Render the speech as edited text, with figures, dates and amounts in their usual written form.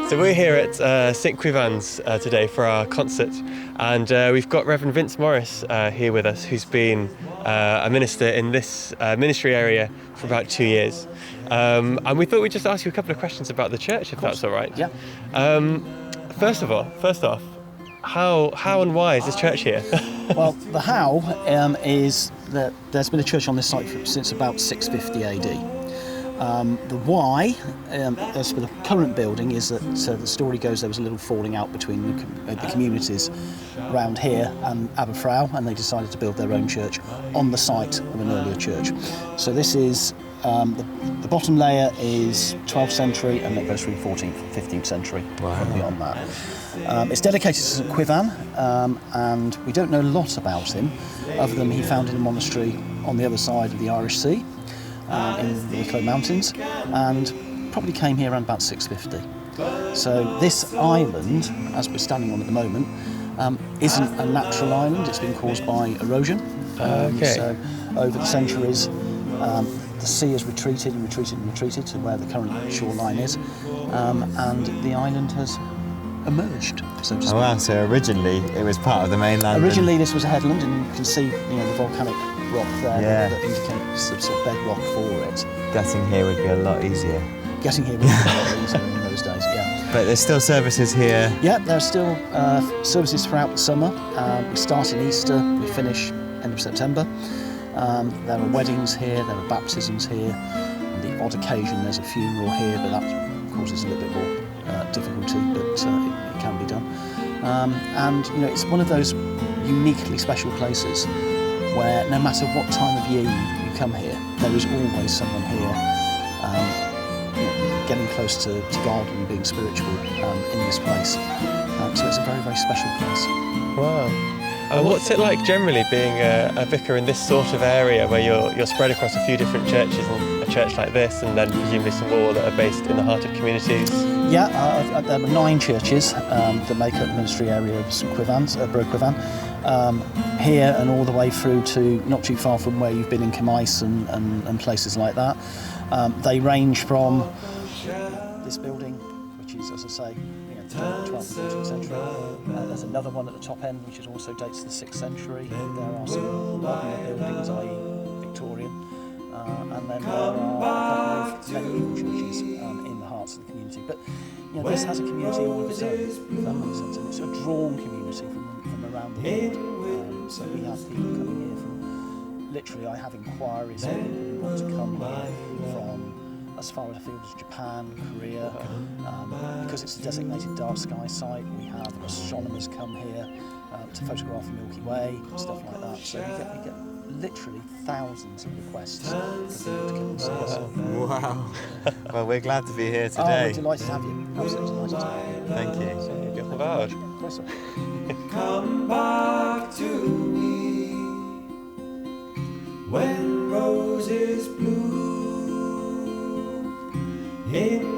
So we're here at St Cwyfan's today for our concert, and we've got Reverend Vince Morris here with us, who's been a minister in this ministry area for about 2 years. And we thought we'd just ask you a couple of questions about the church, if that's all right. Yeah. First off, how and why is this church here? Well, the how is that there's been a church on this site since about 650 AD. The why, as for the current building, is that the story goes there was a little falling out between the communities around here and Aberfraw, and they decided to build their own church on the site of an earlier church. So this is, the bottom layer is 12th century, and it goes through 14th and 15th century. Wow. Beyond that. It's dedicated to St Cwyfan, and we don't know a lot about him, other than he founded a monastery on the other side of the Irish Sea. In the Wicklow Mountains, and probably came here around about 650. So this island, as we're standing on at the moment, isn't a natural island. It's been caused by erosion. So over the centuries, the sea has retreated to where the current shoreline is, and the island has emerged, so to speak. Oh wow, so originally it was part of the mainland? Originally this was a headland, and you can see the volcanic rock there that indicates the sort of bedrock for it. Getting here would be a lot easier. Getting here would be a lot easier in those days, yeah. But there's still services here? Yeah, there are still services throughout the summer. We start in Easter, we finish end of September. There are weddings here, there are baptisms here. On the odd occasion there's a funeral here, but that causes a little bit more difficulty, but it can be done. And it's one of those uniquely special places where no matter what time of year you come here, there is always someone here getting close to God and being spiritual in this place. So it's a very, very special place. Wow. And what's it like generally being a vicar in this sort of area where you're spread across a few different churches, and a church like this, and then presumably some more that are based in the heart of communities? Yeah, there are 9 churches that make up the ministry area of St Cwyfan's, Bro Cwyfan. Here and all the way through to not too far from where you've been in Cymais and places like that. They range from this building, which is, as I say, 12th and 14th century. There's another one at the top end, which also dates to the 6th century. There are some modern buildings, i.e. Victorian. And then there are a couple of medieval churches in the hearts of the community. But this has a community all of its own, if that makes sense. And it's a drawn community from around the world. So we have people coming here from, literally, I have inquiries of people who want to come here from as far afield as Japan, Korea. Because it's a designated dark sky site, we have astronomers come here to photograph the Milky Way, stuff like that. So we get literally thousands of requests for people to come and see us. Wow. Well, we're glad to be here Oh, today. we're delighted to have you. Absolutely delighted to have you. Thank you. Diolch yn fawr. Croeso. Come back to me when roses bloom in